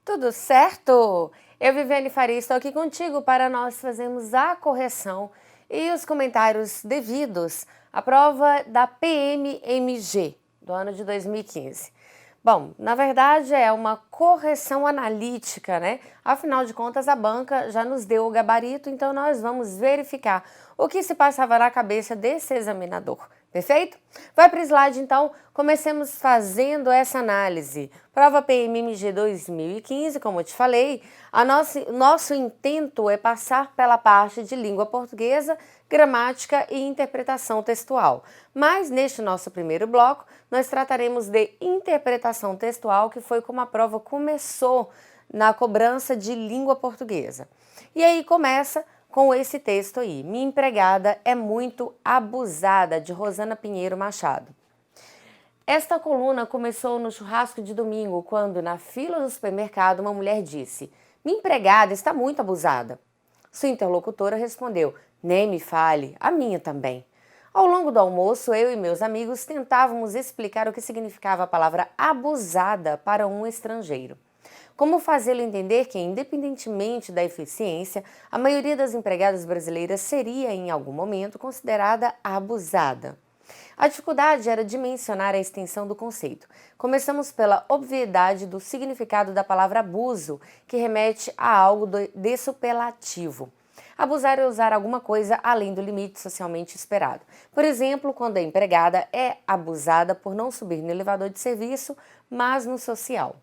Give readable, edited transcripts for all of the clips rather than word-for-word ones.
Tudo certo? Eu, Viviane Faria, estou aqui contigo para nós fazermos a correção e os comentários devidos à prova da PMMG do ano de 2015. Bom, na verdade é uma correção analítica, né? Afinal de contas, a banca já nos deu o gabarito, então nós vamos verificar o que se passava na cabeça desse examinador. Perfeito? Vai para o slide então, comecemos fazendo essa análise. Prova PMMG 2015, como eu te falei, nosso intento é passar pela parte de língua portuguesa, gramática e interpretação textual. Mas neste nosso primeiro bloco, nós trataremos de interpretação textual, que foi como a prova começou na cobrança de língua portuguesa. E aí começa com esse texto aí, Minha empregada é muito abusada, de Rosana Pinheiro Machado. Esta coluna começou no churrasco de domingo, quando, na fila do supermercado, uma mulher disse: Minha empregada está muito abusada. Sua interlocutora respondeu: Nem me fale, a minha também. Ao longo do almoço, eu e meus amigos tentávamos explicar o que significava a palavra abusada para um estrangeiro. Como fazê-lo entender que, independentemente da eficiência, a maioria das empregadas brasileiras seria, em algum momento, considerada abusada. A dificuldade era dimensionar a extensão do conceito. Começamos pela obviedade do significado da palavra abuso, que remete a algo de superlativo. Abusar é usar alguma coisa além do limite socialmente esperado. Por exemplo, quando a empregada é abusada por não subir no elevador de serviço, mas no social.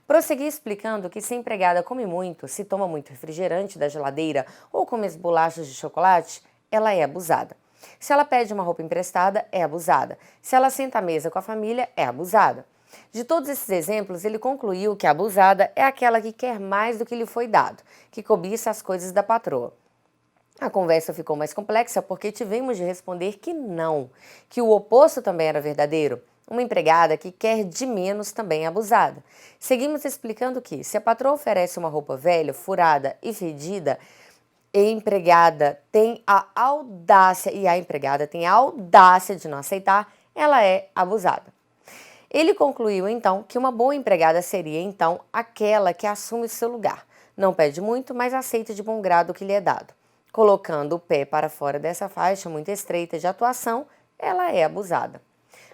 Prossegui explicando que se a empregada come muito, se toma muito refrigerante da geladeira ou come as bolachas de chocolate, ela é abusada. Se ela pede uma roupa emprestada, é abusada. Se ela senta à mesa com a família, é abusada. De todos esses exemplos, ele concluiu que a abusada é aquela que quer mais do que lhe foi dado, que cobiça as coisas da patroa. A conversa ficou mais complexa porque tivemos de responder que não, que o oposto também era verdadeiro. Uma empregada que quer de menos também é abusada. Seguimos explicando que, se a patroa oferece uma roupa velha, furada e fedida, a empregada tem a audácia de não aceitar, ela é abusada. Ele concluiu então que uma boa empregada seria então aquela que assume o seu lugar. Não pede muito, mas aceita de bom grado o que lhe é dado. Colocando o pé para fora dessa faixa muito estreita de atuação, ela é abusada.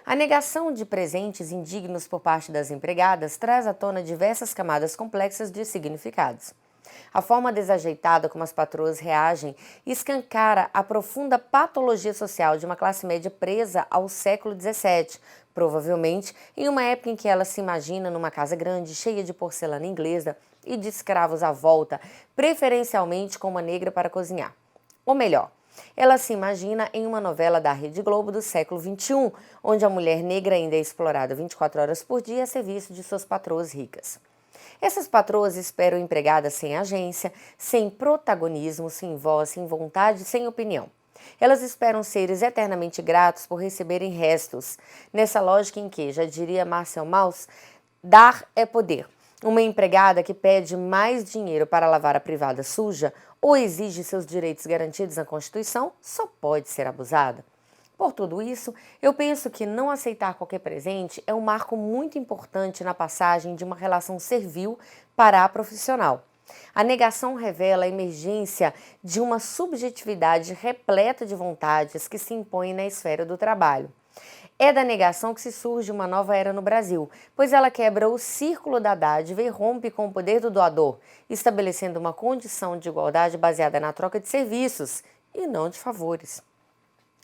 A negação de presentes indignos por parte das empregadas traz à tona diversas camadas complexas de significados. A forma desajeitada como as patroas reagem escancara a profunda patologia social de uma classe média presa ao século XVII, provavelmente em uma época em que ela se imagina numa casa grande, cheia de porcelana inglesa e de escravos à volta, preferencialmente com uma negra para cozinhar. Ou melhor, ela se imagina em uma novela da Rede Globo do século XXI, onde a mulher negra ainda é explorada 24 horas por dia a serviço de suas patroas ricas. Essas patroas esperam empregadas sem agência, sem protagonismo, sem voz, sem vontade, sem opinião. Elas esperam seres eternamente gratos por receberem restos, nessa lógica em que, já diria Marcel Mauss, dar é poder. Uma empregada que pede mais dinheiro para lavar a privada suja ou exige seus direitos garantidos na Constituição só pode ser abusada. Por tudo isso, eu penso que não aceitar qualquer presente é um marco muito importante na passagem de uma relação servil para a profissional. A negação revela a emergência de uma subjetividade repleta de vontades que se impõe na esfera do trabalho. É da negação que se surge uma nova era no Brasil, pois ela quebra o círculo da dádiva e rompe com o poder do doador, estabelecendo uma condição de igualdade baseada na troca de serviços e não de favores.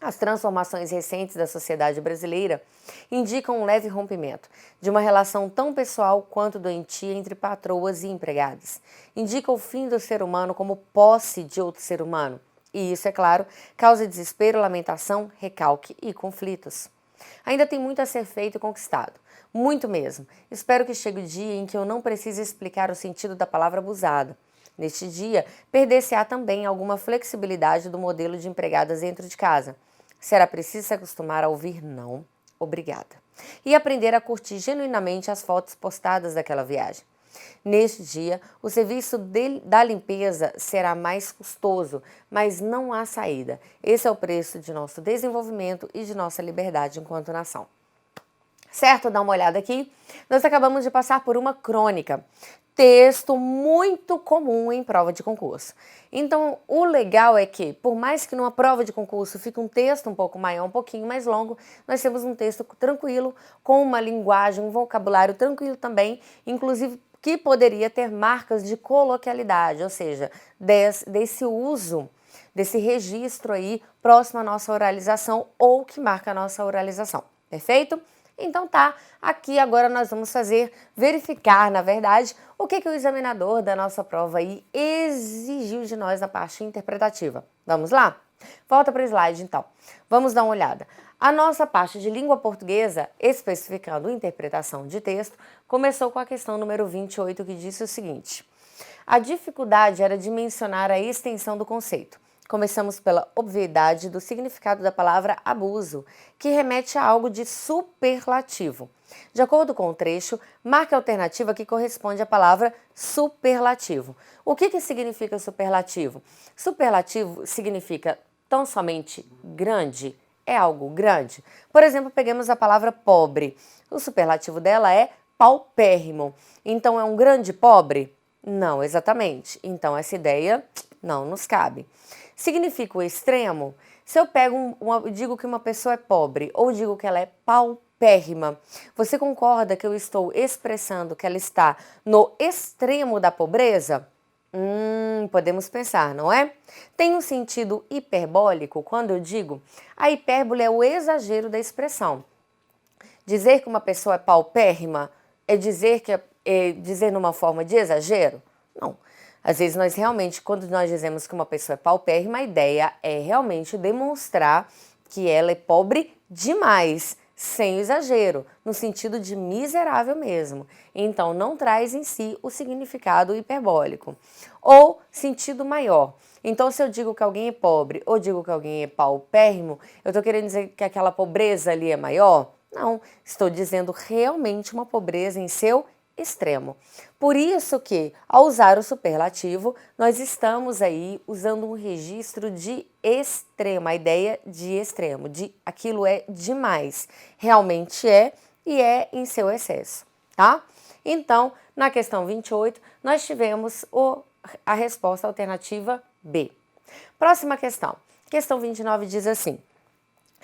As transformações recentes da sociedade brasileira indicam um leve rompimento de uma relação tão pessoal quanto doentia entre patroas e empregadas. Indica o fim do ser humano como posse de outro ser humano. E isso, é claro, causa desespero, lamentação, recalque e conflitos. Ainda tem muito a ser feito e conquistado. Muito mesmo. Espero que chegue o dia em que eu não precise explicar o sentido da palavra abusada. Neste dia, perder-se-á também alguma flexibilidade do modelo de empregadas dentro de casa. Será preciso se acostumar a ouvir não, obrigada, e aprender a curtir genuinamente as fotos postadas daquela viagem. Neste dia, o serviço da limpeza será mais custoso, mas não há saída. Esse é o preço de nosso desenvolvimento e de nossa liberdade enquanto nação. Certo? Dá uma olhada aqui. Nós acabamos de passar por uma crônica. Texto muito comum em prova de concurso. Então, o legal é que, por mais que numa prova de concurso fique um texto um pouco maior, um pouquinho mais longo, nós temos um texto tranquilo, com uma linguagem, um vocabulário tranquilo também, inclusive que poderia ter marcas de coloquialidade, ou seja, desse uso, desse registro aí próximo à nossa oralização ou que marca a nossa oralização. Perfeito? Então tá, aqui agora nós vamos verificar, na verdade, o que o examinador da nossa prova aí exigiu de nós na parte interpretativa. Vamos lá? Volta para o slide então. Vamos dar uma olhada. A nossa parte de língua portuguesa, especificando interpretação de texto, começou com a questão número 28, que disse o seguinte: a dificuldade era de mencionar a extensão do conceito. Começamos pela obviedade do significado da palavra abuso, que remete a algo de superlativo. De acordo com o trecho, marque a alternativa que corresponde à palavra superlativo. O que significa superlativo? Superlativo significa tão somente grande, é algo grande. Por exemplo, peguemos a palavra pobre. O superlativo dela é paupérrimo. Então, é um grande pobre? Não, exatamente. Então, essa ideia não nos cabe. Significa o extremo? Se eu digo que uma pessoa é pobre ou digo que ela é paupérrima, você concorda que eu estou expressando que ela está no extremo da pobreza? Podemos pensar, não é? Tem um sentido hiperbólico quando eu digo a hipérbole é o exagero da expressão. Dizer que uma pessoa é paupérrima é dizer numa forma de exagero? Não. Às vezes nós realmente, quando nós dizemos que uma pessoa é paupérrima, a ideia é realmente demonstrar que ela é pobre demais, sem exagero, no sentido de miserável mesmo. Então, não traz em si o significado hiperbólico. Ou sentido maior. Então, se eu digo que alguém é pobre ou digo que alguém é paupérrimo, eu estou querendo dizer que aquela pobreza ali é maior? Não, estou dizendo realmente uma pobreza em seu extremo. Por isso que, ao usar o superlativo, nós estamos aí usando um registro de extremo, a ideia de extremo, de aquilo é demais, realmente é e é em seu excesso, tá? Então, na questão 28, nós tivemos a resposta alternativa B. Próxima questão. Questão 29 diz assim: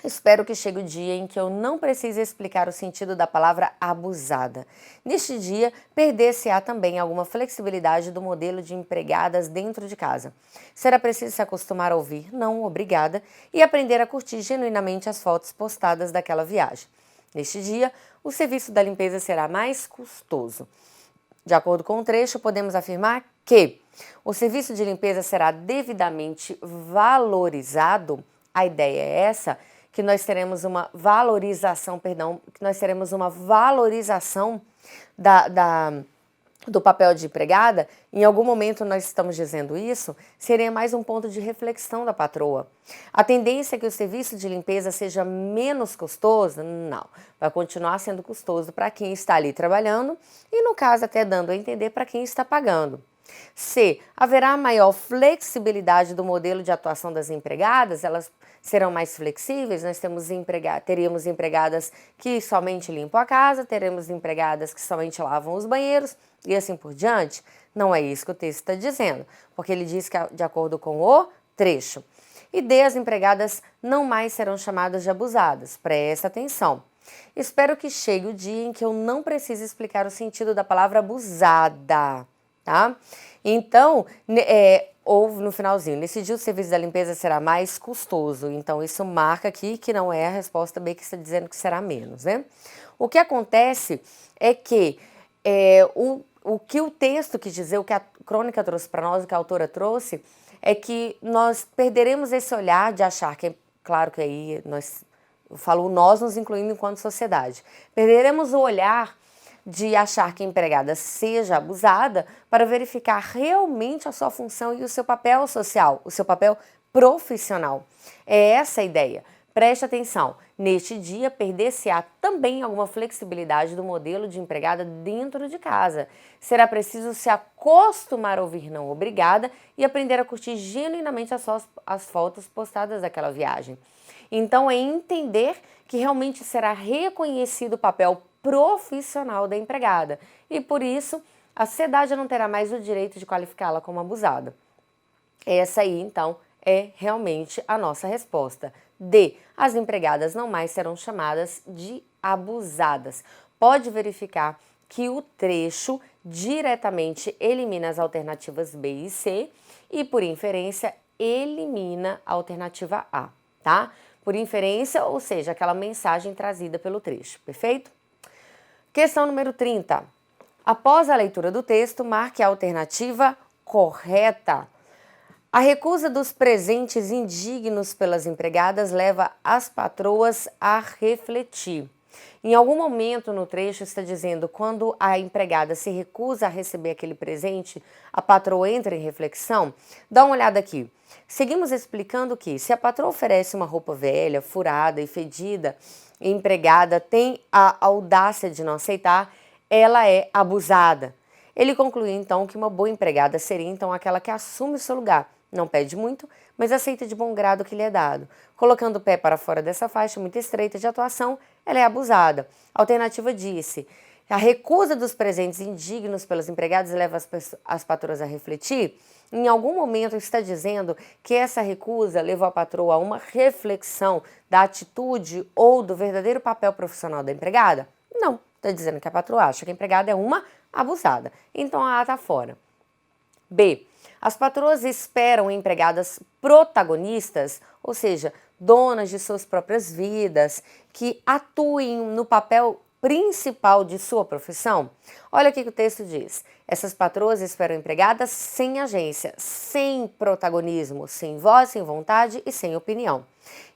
espero que chegue o dia em que eu não precise explicar o sentido da palavra abusada. Neste dia, perder-se-á também alguma flexibilidade do modelo de empregadas dentro de casa. Será preciso se acostumar a ouvir não, obrigada, e aprender a curtir genuinamente as fotos postadas daquela viagem. Neste dia, o serviço da limpeza será mais custoso. De acordo com o trecho, podemos afirmar que o serviço de limpeza será devidamente valorizado. A ideia é essa, que nós teremos uma valorização, do papel de empregada. Em algum momento nós estamos dizendo isso, seria mais um ponto de reflexão da patroa. A tendência é que o serviço de limpeza seja menos custoso? Não, vai continuar sendo custoso para quem está ali trabalhando e, no caso, até dando a entender para quem está pagando. C. Haverá maior flexibilidade do modelo de atuação das empregadas, elas serão mais flexíveis, nós teríamos empregadas que somente limpam a casa, teremos empregadas que somente lavam os banheiros e assim por diante. Não é isso que o texto está dizendo, porque ele diz que de acordo com o trecho. E D. As empregadas não mais serão chamadas de abusadas. Presta atenção. Espero que chegue o dia em que eu não precise explicar o sentido da palavra abusada. Tá? Então, ou no finalzinho, nesse dia o serviço da limpeza será mais custoso. Então, isso marca aqui que não é a resposta B que está dizendo que será menos, né? O que acontece é que o que o texto quis dizer, o que a crônica trouxe para nós, o que a autora trouxe, é que nós perderemos esse olhar de achar que, claro que aí eu falo nós nos incluindo enquanto sociedade, perderemos o olhar de achar que a empregada seja abusada para verificar realmente a sua função e o seu papel social, o seu papel profissional. É essa a ideia. Preste atenção, neste dia perder-se-á também alguma flexibilidade do modelo de empregada dentro de casa. Será preciso se acostumar a ouvir não obrigada e aprender a curtir genuinamente as fotos postadas daquela viagem. Então, é entender que realmente será reconhecido o papel profissional da empregada e, por isso, a sociedade não terá mais o direito de qualificá-la como abusada. Essa aí, então, é realmente a nossa resposta. D. As empregadas não mais serão chamadas de abusadas. Pode verificar que o trecho diretamente elimina as alternativas B e C e, por inferência, elimina a alternativa A, tá? Por inferência, ou seja, aquela mensagem trazida pelo trecho, perfeito? Questão número 30. Após a leitura do texto, marque a alternativa correta. A recusa dos presentes indignos pelas empregadas leva as patroas a refletir. Em algum momento no trecho está dizendo quando a empregada se recusa a receber aquele presente, a patroa entra em reflexão. Dá uma olhada aqui. Seguimos explicando que se a patroa oferece uma roupa velha, furada e fedida, e a empregada tem a audácia de não aceitar, ela é abusada. Ele concluiu então que uma boa empregada seria então aquela que assume o seu lugar. Não pede muito, mas aceita de bom grado o que lhe é dado. Colocando o pé para fora dessa faixa muito estreita de atuação, ela é abusada. A alternativa disse: a recusa dos presentes indignos pelas empregadas leva as patroas a refletir. Em algum momento está dizendo que essa recusa levou a patroa a uma reflexão da atitude ou do verdadeiro papel profissional da empregada? Não, está dizendo que a patroa acha que a empregada é uma abusada. Então a A está fora. B. As patroas esperam empregadas protagonistas, ou seja, donas de suas próprias vidas, que atuem no papel principal de sua profissão? Olha o que o texto diz. Essas patroas esperam empregadas sem agência, sem protagonismo, sem voz, sem vontade e sem opinião.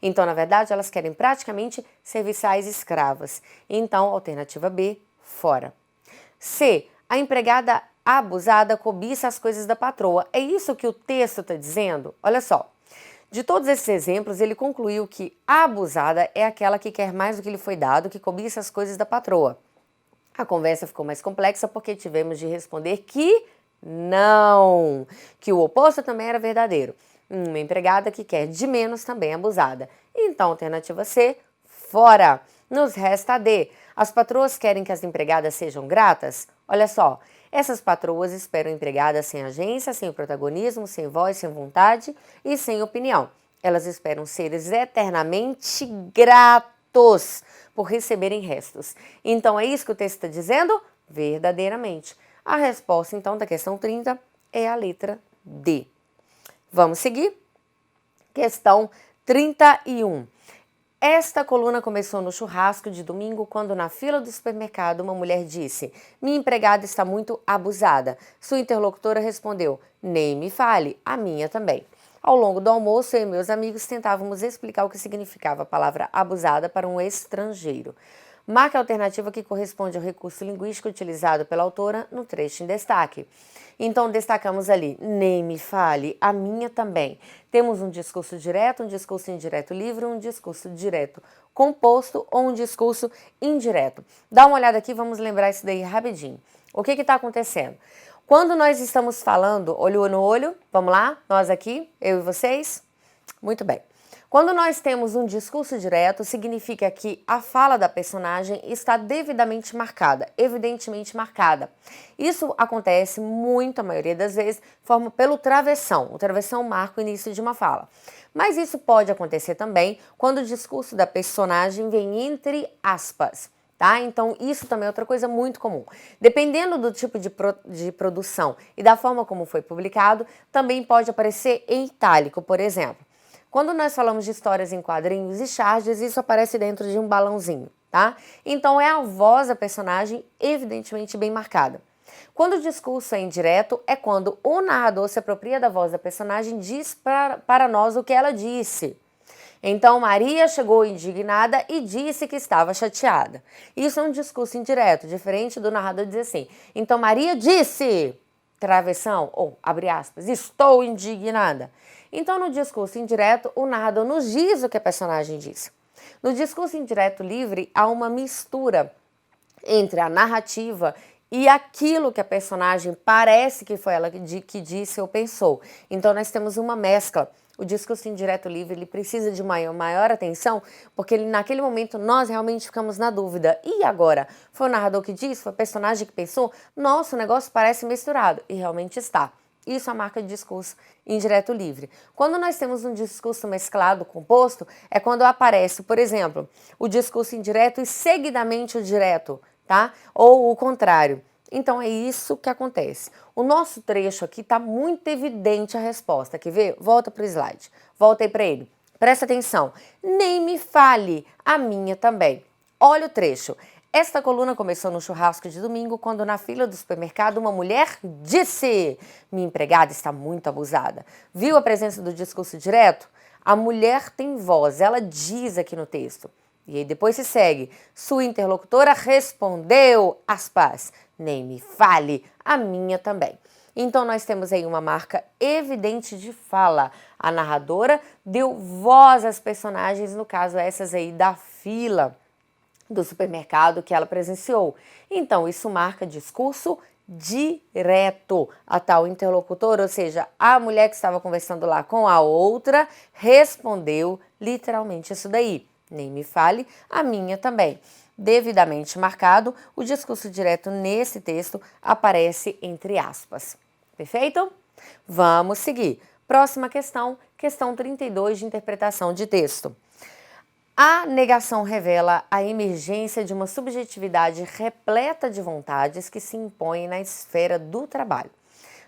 Então, na verdade, elas querem praticamente serviçais escravas. Então, alternativa B, fora. C. A empregada abusada cobiça as coisas da patroa. É isso que o texto está dizendo? Olha só. De todos esses exemplos, ele concluiu que a abusada é aquela que quer mais do que lhe foi dado, que cobiça as coisas da patroa. A conversa ficou mais complexa porque tivemos de responder que não, que o oposto também era verdadeiro. Uma empregada que quer de menos também é abusada. Então, alternativa C, fora. Nos resta a D. As patroas querem que as empregadas sejam gratas? Olha só, essas patroas esperam empregadas sem agência, sem protagonismo, sem voz, sem vontade e sem opinião. Elas esperam seres eternamente gratos por receberem restos. Então, é isso que o texto está dizendo? Verdadeiramente. A resposta, então, da questão 30 é a letra D. Vamos seguir? Questão 31. Esta coluna começou no churrasco de domingo, quando na fila do supermercado uma mulher disse: minha empregada está muito abusada. Sua interlocutora respondeu: nem me fale, a minha também. Ao longo do almoço, eu e meus amigos tentávamos explicar o que significava a palavra abusada para um estrangeiro. Marque a alternativa que corresponde ao recurso linguístico utilizado pela autora no trecho em destaque. Então, destacamos ali, nem me fale, a minha também. Temos um discurso direto, um discurso indireto livre, um discurso direto composto ou um discurso indireto. Dá uma olhada aqui, vamos lembrar isso daí rapidinho. O que está acontecendo? Quando nós estamos falando olho no olho, vamos lá, nós aqui, eu e vocês? Muito bem. Quando nós temos um discurso direto, significa que a fala da personagem está devidamente marcada, evidentemente marcada. Isso acontece muito, a maioria das vezes, forma pelo travessão. O travessão marca o início de uma fala. Mas isso pode acontecer também quando o discurso da personagem vem entre aspas. Tá? Então, isso também é outra coisa muito comum. Dependendo do tipo de produção e da forma como foi publicado, também pode aparecer em itálico, por exemplo. Quando nós falamos de histórias em quadrinhos e charges, isso aparece dentro de um balãozinho, tá? Então, é a voz da personagem evidentemente bem marcada. Quando o discurso é indireto, é quando o narrador se apropria da voz da personagem e diz para nós o que ela disse. Então, Maria chegou indignada e disse que estava chateada. Isso é um discurso indireto, diferente do narrador dizer assim: então, Maria disse, travessão, ou, abre aspas, estou indignada. Então, no discurso indireto, o narrador nos diz o que a personagem disse. No discurso indireto livre, há uma mistura entre a narrativa e aquilo que a personagem parece que foi ela que disse ou pensou. Então, nós temos uma mescla. o discurso indireto livre ele precisa de maior atenção, porque naquele momento nós realmente ficamos na dúvida. E agora? Foi o narrador que disse? Foi o personagem que pensou? Nossa, o negócio parece misturado. E realmente está. Isso é a marca de discurso indireto livre. Quando nós temos um discurso mesclado, composto, é quando aparece, por exemplo, o discurso indireto e seguidamente o direto, tá? Ou o contrário. Então é isso que acontece. O nosso trecho aqui está muito evidente a resposta. Quer ver? Volta para o slide. Volta aí para ele. Presta atenção. Nem me fale, a minha também. Olha o trecho. Esta coluna começou no churrasco de domingo, quando na fila do supermercado uma mulher disse: minha empregada está muito abusada. Viu a presença do discurso direto? A mulher tem voz, ela diz aqui no texto. E aí depois se segue. Sua interlocutora respondeu, aspas, nem me fale, a minha também. Então nós temos aí uma marca evidente de fala. A narradora deu voz às personagens, no caso essas aí da fila do supermercado que ela presenciou. Então, isso marca discurso direto. A tal interlocutora, ou seja, a mulher que estava conversando lá com a outra, respondeu literalmente isso daí. Nem me fale, a minha também. Devidamente marcado, o discurso direto nesse texto aparece entre aspas. Perfeito? Vamos seguir. Próxima questão, questão 32 de interpretação de texto. A negação revela a emergência de uma subjetividade repleta de vontades que se impõem na esfera do trabalho.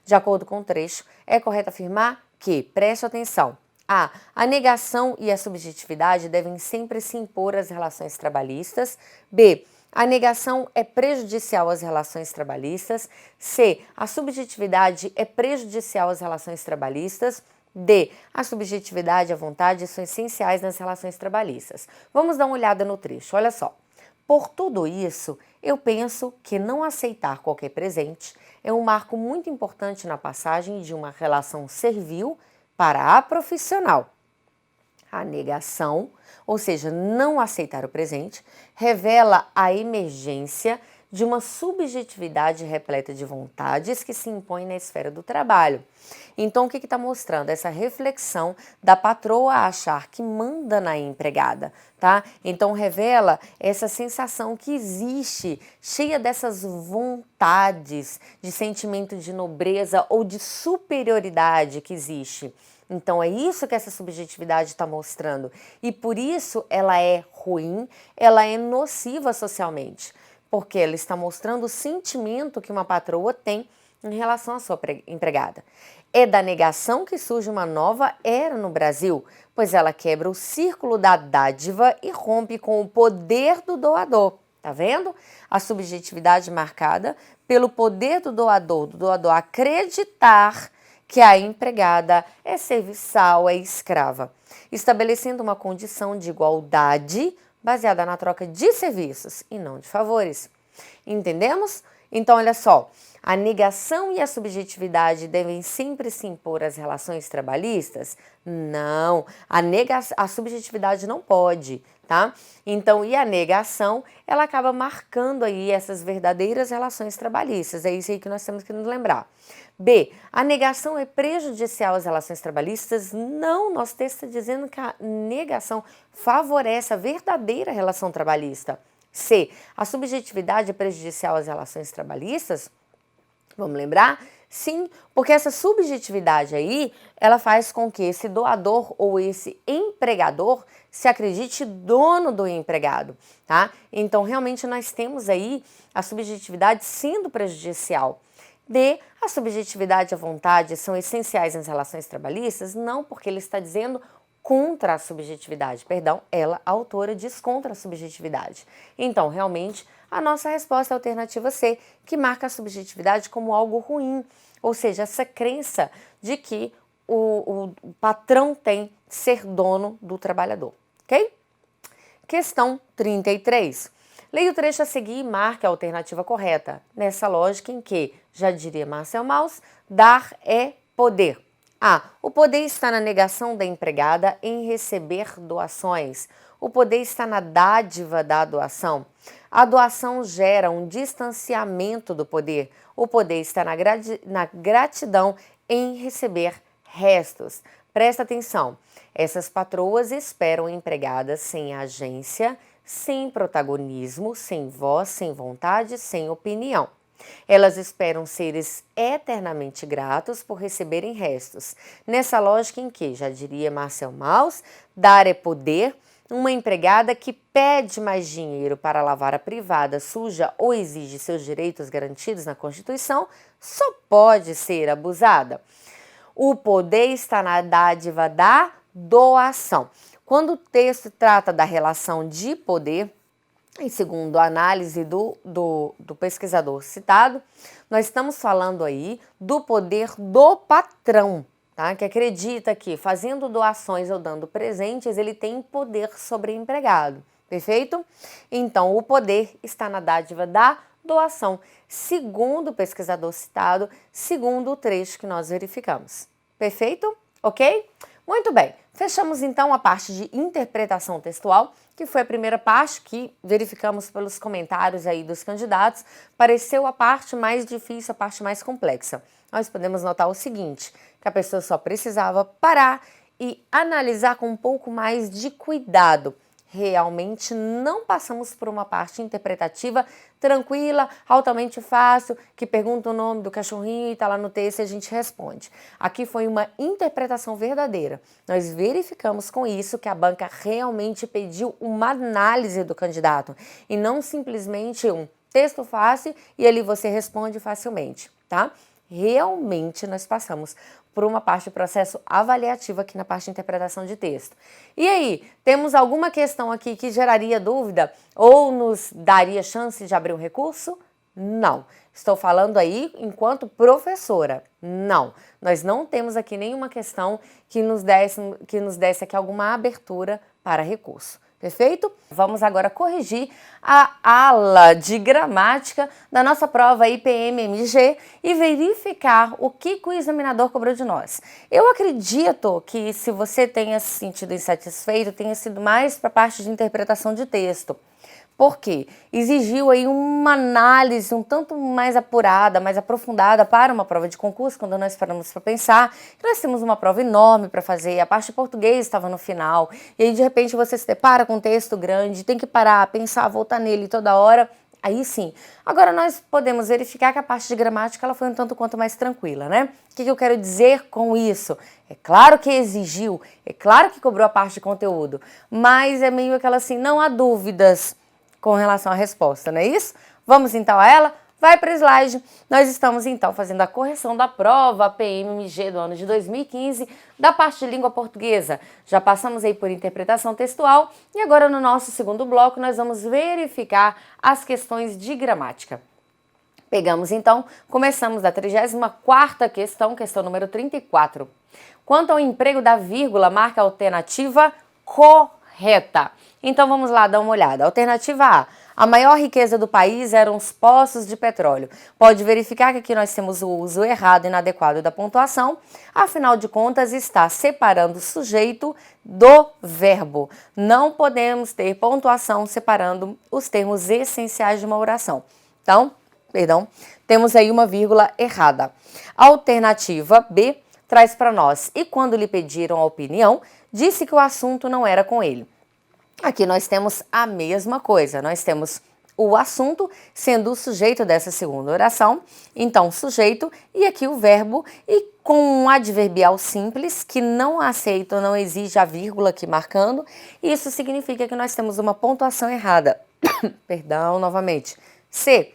De acordo com o trecho, é correto afirmar que, preste atenção, a negação e a subjetividade devem sempre se impor às relações trabalhistas. B. A negação é prejudicial às relações trabalhistas. C. A subjetividade é prejudicial às relações trabalhistas. D. A subjetividade e a vontade são essenciais nas relações trabalhistas. Vamos dar uma olhada no trecho, olha só. Por tudo isso, eu penso que não aceitar qualquer presente é um marco muito importante na passagem de uma relação servil para a profissional. A negação, ou seja, não aceitar o presente, revela a emergência de uma subjetividade repleta de vontades que se impõe na esfera do trabalho. Então, o que está mostrando? Essa reflexão da patroa achar que manda na empregada, tá? Então, revela essa sensação que existe, cheia dessas vontades, de sentimento de nobreza ou de superioridade que existe. Então, é isso que essa subjetividade está mostrando. E por isso ela é ruim, ela é nociva socialmente. Porque ela está mostrando o sentimento que uma patroa tem em relação à sua empregada. É da negação que surge uma nova era no Brasil, pois ela quebra o círculo da dádiva e rompe com o poder do doador. Tá vendo? A subjetividade marcada pelo poder do doador acreditar que a empregada é serviçal, é escrava, estabelecendo uma condição de igualdade baseada na troca de serviços e não de favores. Entendemos? Então, olha só, a negação e a subjetividade devem sempre se impor às relações trabalhistas? Não, a subjetividade não pode, tá? Então, e a negação, ela acaba marcando aí essas verdadeiras relações trabalhistas, é isso aí que nós temos que nos lembrar. B, a negação é prejudicial às relações trabalhistas? Não, nosso texto está dizendo que a negação favorece a verdadeira relação trabalhista. C, a subjetividade é prejudicial às relações trabalhistas? Vamos lembrar? Sim, porque essa subjetividade aí, ela faz com que esse doador ou esse empregador se acredite dono do empregado, tá? Então, realmente, nós temos aí a subjetividade sendo prejudicial. D, a subjetividade e a vontade são essenciais nas relações trabalhistas? Não, porque ele está dizendo contra a subjetividade, perdão, ela, a autora, diz contra a subjetividade. Então, realmente, a nossa resposta é a alternativa C, que marca a subjetividade como algo ruim, ou seja, essa crença de que o patrão tem de ser dono do trabalhador, ok? Questão 33. Leia o trecho a seguir e marque a alternativa correta, nessa lógica em que, já diria Marcel Mauss, dar é poder. A. O poder está na negação da empregada em receber doações. O poder está na dádiva da doação. A doação gera um distanciamento do poder. O poder está na gratidão em receber restos. Presta atenção, essas patroas esperam empregadas sem agência, sem protagonismo, sem voz, sem vontade, sem opinião. Elas esperam seres eternamente gratos por receberem restos. Nessa lógica em que, já diria Marcel Mauss, dar é poder, uma empregada que pede mais dinheiro para lavar a privada suja ou exige seus direitos garantidos na Constituição, só pode ser abusada. O poder está na dádiva da doação. Quando o texto trata da relação de poder, e segundo a análise do pesquisador citado, nós estamos falando aí do poder do patrão, tá? Que acredita que fazendo doações ou dando presentes, ele tem poder sobre o empregado, perfeito? Então, o poder está na dádiva da doação, segundo o pesquisador citado, segundo o trecho que nós verificamos. Perfeito? Ok? Muito bem, fechamos então a parte de interpretação textual, que foi a primeira parte que verificamos pelos comentários aí dos candidatos, pareceu a parte mais difícil, a parte mais complexa. Nós podemos notar o seguinte, que a pessoa só precisava parar e analisar com um pouco mais de cuidado. Realmente não passamos por uma parte interpretativa tranquila, altamente fácil, que pergunta o nome do cachorrinho e está lá no texto e a gente responde. Aqui foi uma interpretação verdadeira. Nós verificamos com isso que a banca realmente pediu uma análise do candidato e não simplesmente um texto fácil e ali você responde facilmente, tá? Realmente nós passamos por uma parte do processo avaliativo aqui na parte de interpretação de texto. E aí, temos alguma questão aqui que geraria dúvida ou nos daria chance de abrir um recurso? Não. Estou falando aí enquanto professora. Não. Nós não temos aqui nenhuma questão que nos desse aqui alguma abertura para recurso. Perfeito? Vamos agora corrigir a ala de gramática da nossa prova IPM-MG e verificar o que o examinador cobrou de nós. Eu acredito que se você tenha se sentido insatisfeito, tenha sido mais para a parte de interpretação de texto. Por quê? Exigiu aí uma análise um tanto mais apurada, mais aprofundada para uma prova de concurso, quando nós paramos para pensar que nós temos uma prova enorme para fazer, a parte de português estava no final, e aí de repente você se depara com um texto grande, tem que parar, pensar, voltar nele toda hora, aí sim. Agora nós podemos verificar que a parte de gramática ela foi um tanto quanto mais tranquila, né? O que eu quero dizer com isso? É claro que exigiu, é claro que cobrou a parte de conteúdo, mas é meio aquela assim, não há dúvidas com relação à resposta, não é isso? Vamos então a ela? Vai para o slide. Nós estamos então fazendo a correção da prova PMMG do ano de 2015 da parte de língua portuguesa. Já passamos aí por interpretação textual e agora no nosso segundo bloco nós vamos verificar as questões de gramática. Pegamos então, começamos da 34ª questão, questão número 34. Quanto ao emprego da vírgula, marca a alternativa correta. Então vamos lá dar uma olhada. Alternativa A maior riqueza do país eram os poços de petróleo. Pode verificar que aqui nós temos o uso errado e inadequado da pontuação. Afinal de contas, está separando o sujeito do verbo. Não podemos ter pontuação separando os termos essenciais de uma oração. Então, temos aí uma vírgula errada. Alternativa B traz para nós: e quando lhe pediram a opinião, disse que o assunto não era com ele. Aqui nós temos a mesma coisa, nós temos o assunto sendo o sujeito dessa segunda oração, então sujeito e aqui o verbo e com um adverbial simples que não aceita ou não exige a vírgula aqui marcando, isso significa que nós temos uma pontuação errada. Perdão, novamente. C.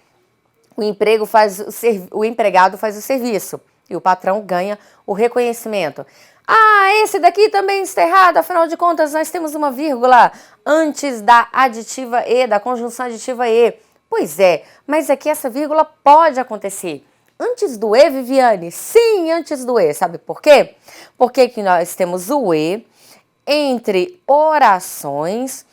O empregado faz o serviço e o patrão ganha o reconhecimento. Ah, esse daqui também está errado, afinal de contas nós temos uma vírgula antes da aditiva E, da conjunção aditiva E. Pois é, mas aqui essa vírgula pode acontecer. Antes do E, Viviane? Sim, antes do E. Sabe por quê? Porque aqui nós temos o E entre orações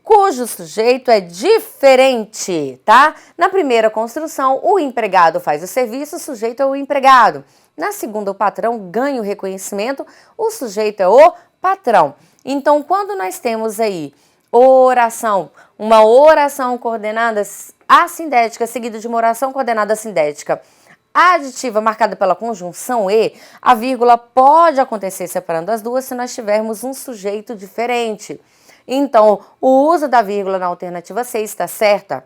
cujo sujeito é diferente, tá? Na primeira construção, o empregado faz o serviço, o sujeito é o empregado. Na segunda, o patrão ganha o reconhecimento, o sujeito é o patrão. Então, quando nós temos aí oração, uma oração coordenada assindética seguida de uma oração coordenada assindética, aditiva marcada pela conjunção e, a vírgula pode acontecer separando as duas se nós tivermos um sujeito diferente. Então, o uso da vírgula na alternativa C está certa.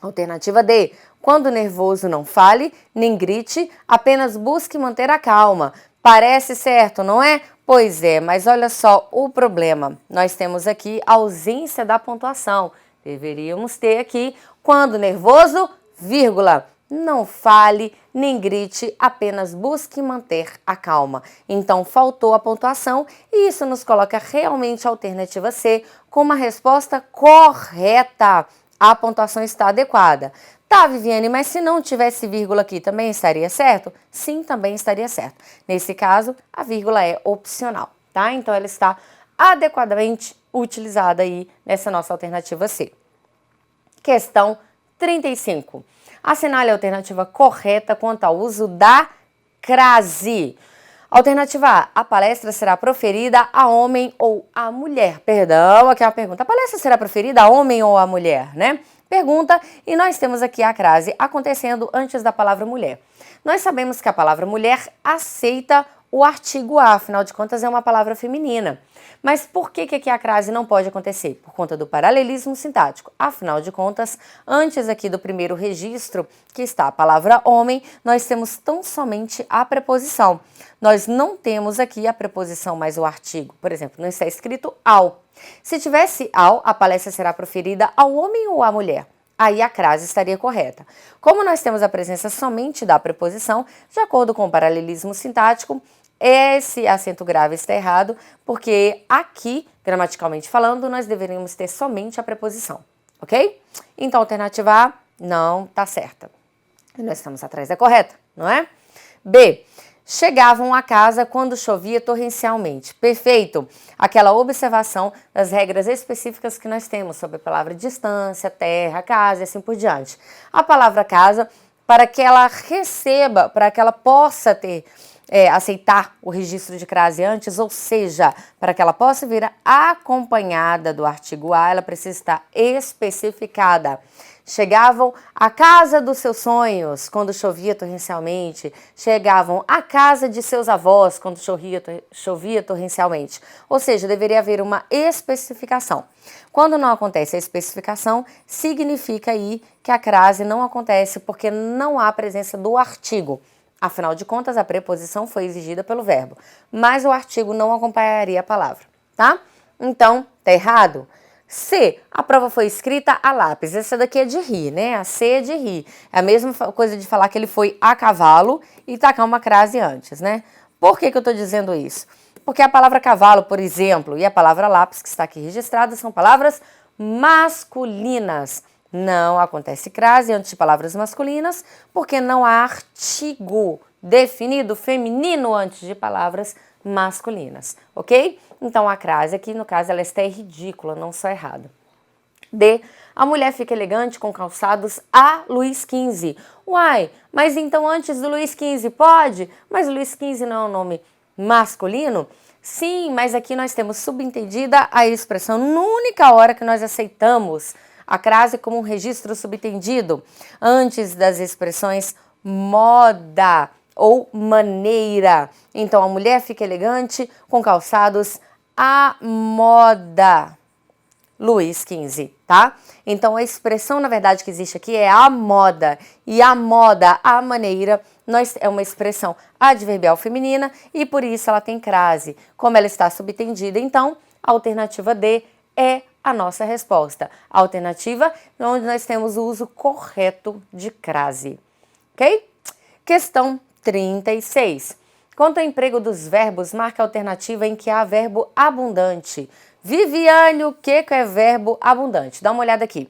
Alternativa D. Quando nervoso, não fale, nem grite, apenas busque manter a calma. Parece certo, não é? Pois é, mas olha só o problema. Nós temos aqui a ausência da pontuação. Deveríamos ter aqui, quando nervoso, vírgula. Não fale, nem grite, apenas busque manter a calma. Então, faltou a pontuação e isso nos coloca realmente a alternativa C com uma resposta correta. A pontuação está adequada. Tá, Viviane, mas se não tivesse vírgula aqui, também estaria certo? Sim, também estaria certo. Nesse caso, a vírgula é opcional, tá? Então, ela está adequadamente utilizada aí nessa nossa alternativa C. Questão 35. Assinale a alternativa correta quanto ao uso da crase. Alternativa A palestra será proferida a homem ou a mulher? Perdão, aqui é uma pergunta. A palestra será proferida a homem ou a mulher, né? Pergunta, e nós temos aqui a crase acontecendo antes da palavra mulher. Nós sabemos que a palavra mulher aceita o artigo A, afinal de contas é uma palavra feminina. Mas por que aqui a crase não pode acontecer? Por conta do paralelismo sintático. Afinal de contas, antes aqui do primeiro registro, que está a palavra homem, nós temos tão somente a preposição. Nós não temos aqui a preposição mais o artigo. Por exemplo, não está escrito ao. Se tivesse ao, a palestra será proferida ao homem ou à mulher? Aí a crase estaria correta. Como nós temos a presença somente da preposição, de acordo com o paralelismo sintático, esse acento grave está errado, porque aqui, gramaticalmente falando, nós deveríamos ter somente a preposição, ok? Então, a alternativa A não está certa. E nós estamos atrás da correta, não é? B. Chegavam a casa quando chovia torrencialmente. Perfeito! Aquela observação das regras específicas que nós temos sobre a palavra distância, terra, casa e assim por diante. A palavra casa, para que ela receba, para que ela possa ter aceitar o registro de crase antes, ou seja, para que ela possa vir acompanhada do artigo A, ela precisa estar especificada. Chegavam à casa dos seus sonhos quando chovia torrencialmente. Chegavam à casa de seus avós quando chovia torrencialmente. Ou seja, deveria haver uma especificação. Quando não acontece a especificação, significa aí que a crase não acontece porque não há presença do artigo. Afinal de contas, a preposição foi exigida pelo verbo, mas o artigo não acompanharia a palavra, tá? Então, tá errado? C, a prova foi escrita a lápis. Essa daqui é de rir, né? A C é de rir. É a mesma coisa de falar que ele foi a cavalo e tacar uma crase antes, né? Por que eu tô dizendo isso? Porque a palavra cavalo, por exemplo, e a palavra lápis, que está aqui registrada, são palavras masculinas. Não acontece crase antes de palavras masculinas, porque não há artigo definido feminino antes de palavras masculinas, ok? Então a crase aqui, no caso, ela está ridícula, não só errada. D. A mulher fica elegante com calçados a Luís XV. Uai, mas então antes do Luís XV pode? Mas Luís XV não é um nome masculino? Sim, mas aqui nós temos subentendida a expressão na única hora que nós aceitamos a crase como um registro subtendido, antes das expressões moda ou maneira. Então, a mulher fica elegante com calçados à moda. Luís XV, tá? Então, a expressão, na verdade, que existe aqui é a moda. E a moda, a maneira, é uma expressão adverbial feminina e, por isso, ela tem crase. Como ela está subtendida, então, a alternativa D é a nossa resposta. A alternativa onde nós temos o uso correto de crase. Ok? Questão 36. Quanto ao emprego dos verbos, marca a alternativa em que há verbo abundante. Viviane, o que é verbo abundante? Dá uma olhada aqui.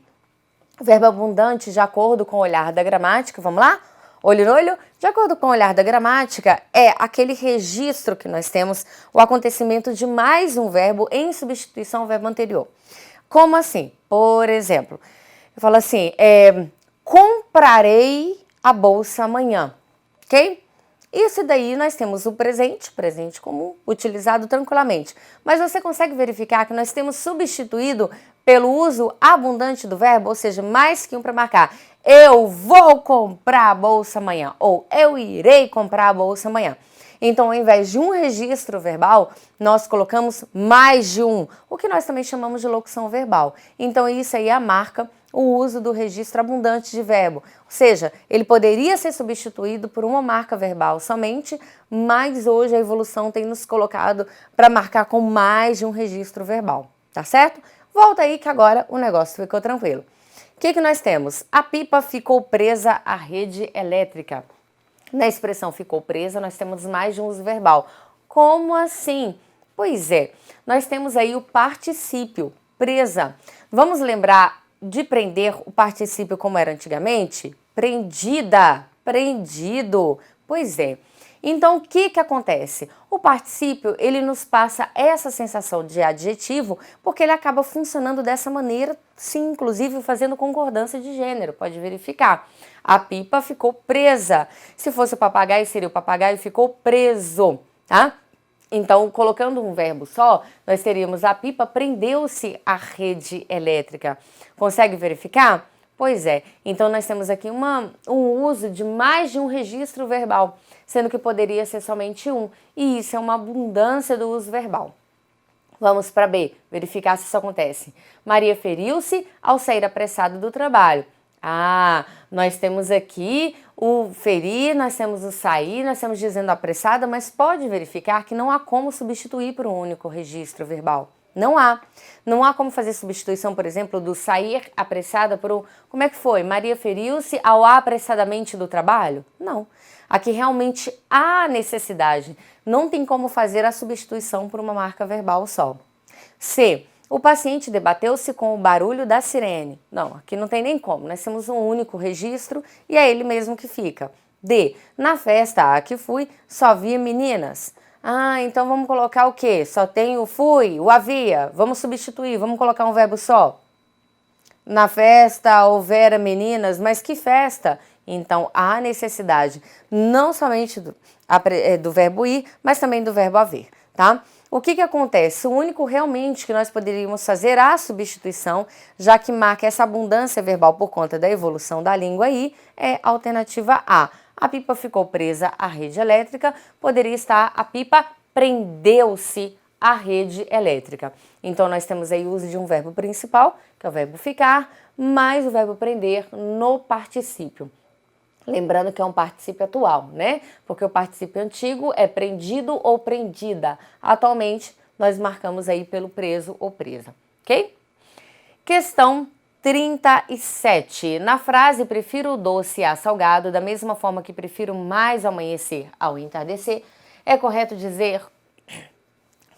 Verbo abundante, de acordo com o olhar da gramática, vamos lá? Olho no olho? De acordo com o olhar da gramática, é aquele registro que nós temos, o acontecimento de mais um verbo em substituição ao verbo anterior. Como assim? Por exemplo, eu falo assim, comprarei a bolsa amanhã, ok? Isso daí nós temos o presente comum, utilizado tranquilamente. Mas você consegue verificar que nós temos substituído pelo uso abundante do verbo, ou seja, mais que um para marcar. Eu vou comprar a bolsa amanhã, ou eu irei comprar a bolsa amanhã. Então, ao invés de um registro verbal, nós colocamos mais de um, o que nós também chamamos de locução verbal. Então, isso aí marca o uso do registro abundante de verbo. Ou seja, ele poderia ser substituído por uma marca verbal somente, mas hoje a evolução tem nos colocado para marcar com mais de um registro verbal, tá certo? Volta aí que agora o negócio ficou tranquilo. O que nós temos? A pipa ficou presa à rede elétrica. Na expressão ficou presa, nós temos mais de um uso verbal. Como assim? Pois é, nós temos aí o particípio, presa. Vamos lembrar de prender o particípio como era antigamente? Prendida, prendido. Pois é. Então, o que acontece? O particípio, ele nos passa essa sensação de adjetivo, porque ele acaba funcionando dessa maneira, sim, inclusive fazendo concordância de gênero, pode verificar. A pipa ficou presa. Se fosse o papagaio, seria o papagaio ficou preso, tá? Então, colocando um verbo só, nós teríamos a pipa prendeu-se à rede elétrica. Consegue verificar? Pois é. Então, nós temos aqui um uso de mais de um registro verbal, sendo que poderia ser somente um. E isso é uma abundância do uso verbal. Vamos para B, verificar se isso acontece. Maria feriu-se ao sair apressada do trabalho. Ah, nós temos aqui o ferir, nós temos o sair, nós estamos dizendo apressada, mas pode verificar que não há como substituir por um único registro verbal. Não há. Não há como fazer substituição, por exemplo, do sair apressada por um... Como é que foi? Maria feriu-se ao apressadamente do trabalho? Não. Aqui realmente há necessidade. Não tem como fazer a substituição por uma marca verbal só. C. O paciente debateu-se com o barulho da sirene. Não, aqui não tem nem como. Nós temos um único registro e é ele mesmo que fica. D. Na festa a que fui, só via meninas. Ah, então vamos colocar o quê? Só tem o fui, o havia. Vamos substituir, vamos colocar um verbo só. Na festa houvera meninas, mas que festa? Então, há necessidade não somente do verbo ir, mas também do verbo haver, tá? O que acontece? O único realmente que nós poderíamos fazer a substituição, já que marca essa abundância verbal por conta da evolução da língua aí, é a alternativa A. A pipa ficou presa à rede elétrica, poderia estar a pipa prendeu-se à rede elétrica. Então, nós temos aí o uso de um verbo principal, que é o verbo ficar, mais o verbo prender no particípio. Lembrando que é um particípio atual, né? Porque o particípio antigo é prendido ou prendida. Atualmente, nós marcamos aí pelo preso ou presa, ok? Questão 37. Na frase prefiro o doce a salgado, da mesma forma que prefiro mais amanhecer ao entardecer, é correto dizer,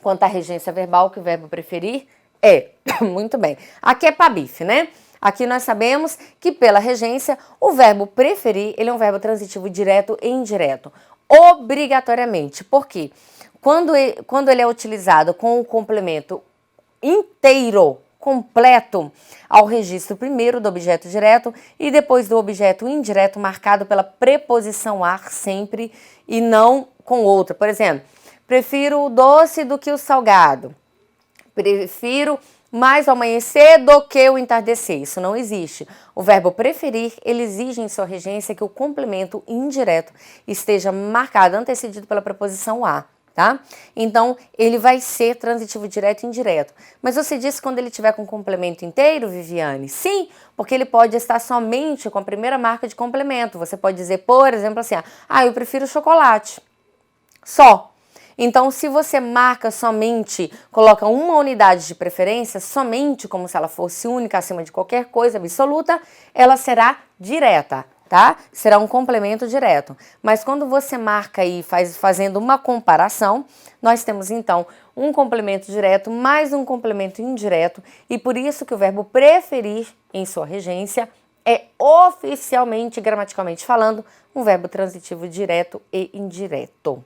quanto à regência verbal, que o verbo preferir é. Muito bem. Aqui é pabife, né? Aqui nós sabemos que pela regência, o verbo preferir, ele é um verbo transitivo direto e indireto. Obrigatoriamente. Por quê? Quando ele é utilizado com o complemento inteiro, completo, ao registro primeiro do objeto direto e depois do objeto indireto marcado pela preposição ar sempre e não com outra. Por exemplo, prefiro o doce do que o salgado. Prefiro mais o amanhecer do que o entardecer. Isso não existe. O verbo preferir, ele exige em sua regência que o complemento indireto esteja marcado, antecedido pela preposição a, tá? Então, ele vai ser transitivo direto e indireto. Mas você disse quando ele tiver com complemento inteiro, Viviane? Sim, porque ele pode estar somente com a primeira marca de complemento. Você pode dizer, por exemplo, assim, eu prefiro chocolate. Só. Então, se você marca somente, coloca uma unidade de preferência, somente como se ela fosse única acima de qualquer coisa absoluta, ela será direta, tá? Será um complemento direto. Mas quando você marca aí, fazendo uma comparação, nós temos então um complemento direto mais um complemento indireto e por isso que o verbo preferir em sua regência é oficialmente, gramaticalmente falando, um verbo transitivo direto e indireto.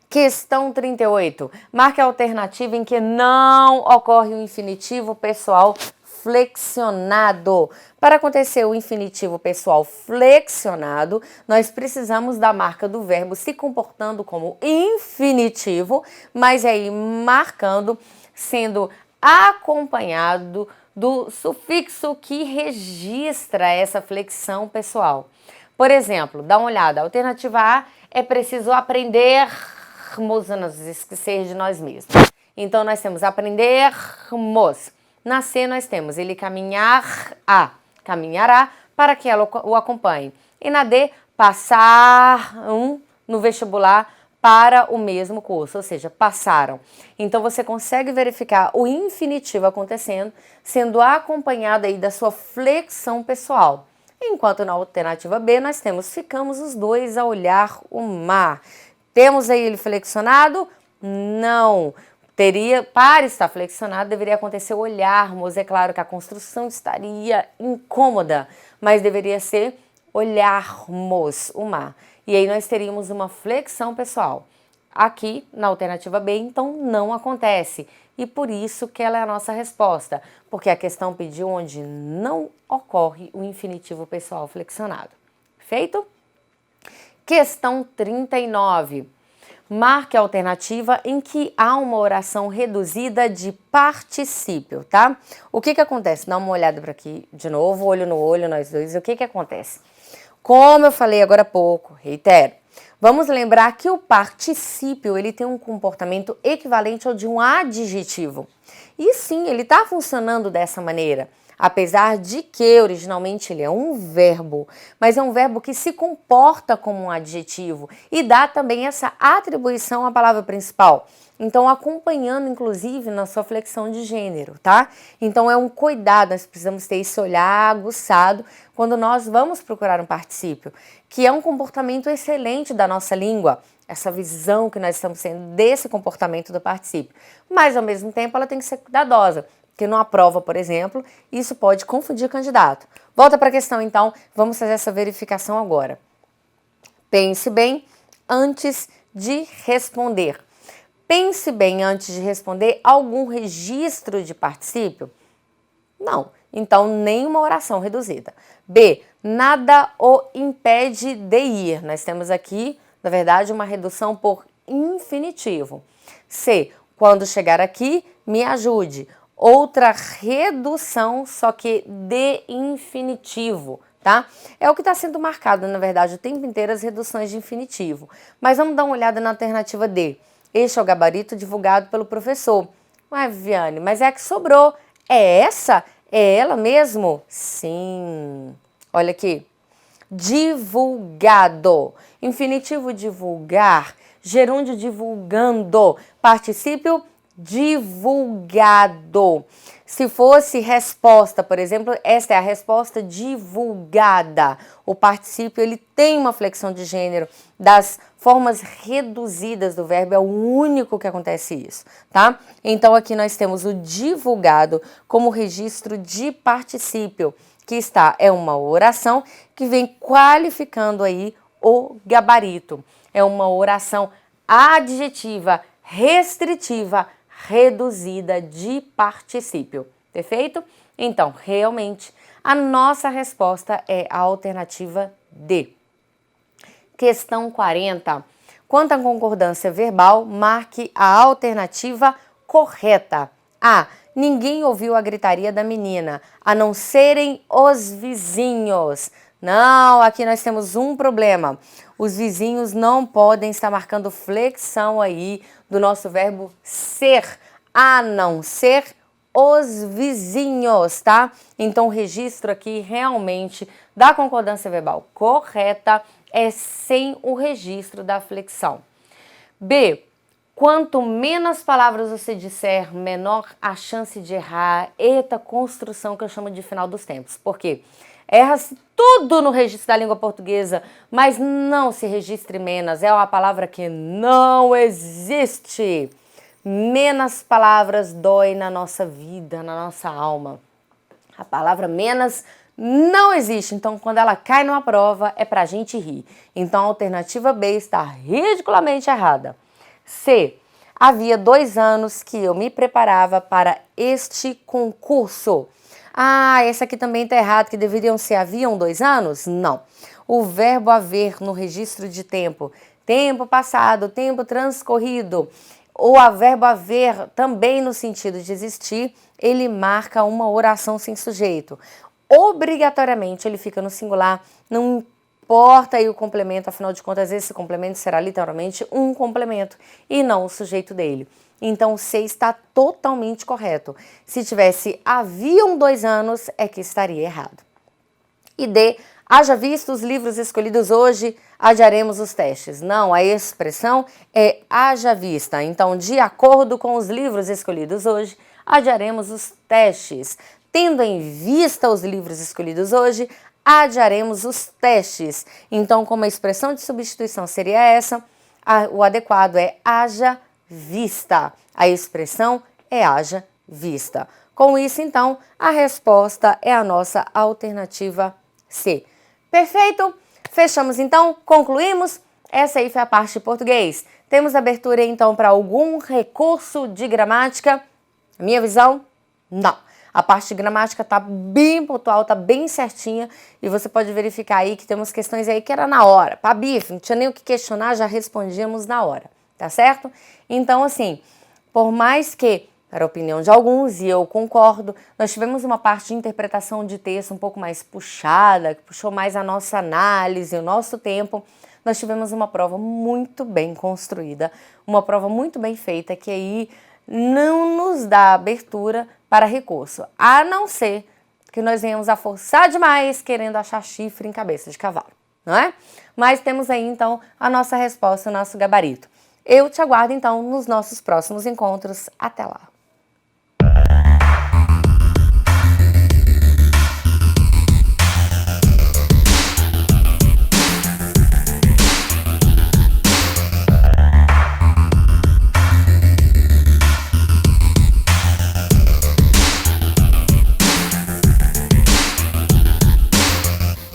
Questão 38. Marque a alternativa em que não ocorre o infinitivo pessoal flexionado. Para acontecer o infinitivo pessoal flexionado, nós precisamos da marca do verbo se comportando como infinitivo, mas aí marcando, sendo acompanhado do sufixo que registra essa flexão pessoal. Por exemplo, dá uma olhada, a alternativa A é preciso aprendermos a nos esquecer de nós mesmos. Então, nós temos aprendermos. Na C, nós temos ele caminhará para que ela o acompanhe. E na D, passar no vestibular para o mesmo curso, ou seja, passaram. Então, você consegue verificar o infinitivo acontecendo, sendo acompanhado aí da sua flexão pessoal. Enquanto na alternativa B, nós temos ficamos os dois a olhar o mar. Temos aí ele flexionado? Não. Para estar flexionado, deveria acontecer olharmos. É claro que a construção estaria incômoda, mas deveria ser olharmos o mar. E aí nós teríamos uma flexão pessoal. Aqui, na alternativa B, então, não acontece. E por isso que ela é a nossa resposta, porque a questão pediu onde não ocorre o infinitivo pessoal flexionado. Feito? Questão 39. Marque a alternativa em que há uma oração reduzida de particípio, tá? O que acontece? Dá uma olhada para aqui de novo, olho no olho, nós dois. O que acontece? Como eu falei agora há pouco, reitero, vamos lembrar que o particípio ele tem um comportamento equivalente ao de um adjetivo. E sim, ele está funcionando dessa maneira. Apesar de que originalmente ele é um verbo, mas é um verbo que se comporta como um adjetivo e dá também essa atribuição à palavra principal. Então, acompanhando, inclusive, na sua flexão de gênero, tá? Então, é um cuidado, nós precisamos ter esse olhar aguçado quando nós vamos procurar um particípio, que é um comportamento excelente da nossa língua, essa visão que nós estamos tendo desse comportamento do particípio. Mas, ao mesmo tempo, ela tem que ser cuidadosa, porque numa prova, por exemplo, isso pode confundir o candidato. Volta para a questão, então, vamos fazer essa verificação agora. Pense bem antes de responder. Pense bem antes de responder algum registro de particípio? Não. Então, nenhuma oração reduzida. B. Nada o impede de ir. Nós temos aqui, na verdade, uma redução por infinitivo. C. Quando chegar aqui, me ajude. Outra redução, só que de infinitivo, tá? É o que está sendo marcado, na verdade, o tempo inteiro as reduções de infinitivo. Mas vamos dar uma olhada na alternativa D. Este é o gabarito divulgado pelo professor. Ué, Viviane, mas é a que sobrou. É essa? É ela mesmo? Sim. Olha aqui. Divulgado. Infinitivo divulgar. Gerúndio divulgando. Particípio divulgado. Se fosse resposta, por exemplo, esta é a resposta divulgada. O particípio, ele tem uma flexão de gênero das formas reduzidas do verbo, é o único que acontece isso, tá? Então, aqui nós temos o divulgado como registro de particípio, que é uma oração que vem qualificando aí o gabarito. É uma oração adjetiva, restritiva, reduzida de particípio. Perfeito? Então, realmente, a nossa resposta é a alternativa D. Questão 40. Quanto à concordância verbal, marque a alternativa correta. A. Ninguém ouviu a gritaria da menina, a não serem os vizinhos. Não, aqui nós temos um problema. Os vizinhos não podem estar marcando flexão aí do nosso verbo ser, a não ser os vizinhos, tá? Então, o registro aqui realmente da concordância verbal correta é sem o registro da flexão. B. Quanto menos palavras você disser, menor a chance de errar. Eita, construção que eu chamo de final dos tempos. Por quê? Erra-se tudo no registro da língua portuguesa, mas não se registre menos. É uma palavra que não existe. Menos palavras dói na nossa vida, na nossa alma. A palavra menos não existe. Então, quando ela cai numa prova, é pra gente rir. Então, a alternativa B está ridiculamente errada. C. Havia 2 anos que eu me preparava para este concurso. Ah, essa aqui também está errado, que deveriam ser haviam 2 anos? Não. O verbo haver no registro de tempo. Tempo passado, tempo transcorrido. ou a verbo haver também no sentido de existir, ele marca uma oração sem sujeito. Obrigatoriamente ele fica no singular, não importa aí o complemento, afinal de contas esse complemento será literalmente um complemento e não o sujeito dele. Então o C está totalmente correto. Se tivesse haviam 2 anos, é que estaria errado. E D, haja visto os livros escolhidos hoje, adiaremos os testes. Não, a expressão é haja vista. Então, de acordo com os livros escolhidos hoje, adiaremos os testes. Tendo em vista os livros escolhidos hoje, adiaremos os testes. Então, como a expressão de substituição seria essa, o adequado é haja vista. A expressão é haja vista. Com isso, então, a resposta é a nossa alternativa C. Perfeito? Fechamos então? Concluímos? Essa aí foi a parte de português. Temos abertura então para algum recurso de gramática? Minha visão? Não. A parte de gramática tá bem pontual, tá bem certinha e você pode verificar aí que temos questões aí que era na hora. Pra bife, não tinha nem o que questionar, já respondíamos na hora, tá certo? Então, assim, por mais que, para a opinião de alguns, e eu concordo, nós tivemos uma parte de interpretação de texto um pouco mais puxada, que puxou mais a nossa análise, o nosso tempo. Nós tivemos uma prova muito bem construída, uma prova muito bem feita, que aí não nos dá abertura para recurso, a não ser que nós venhamos a forçar demais querendo achar chifre em cabeça de cavalo, não é? Mas temos aí então a nossa resposta, o nosso gabarito. Eu te aguardo então nos nossos próximos encontros. Até lá!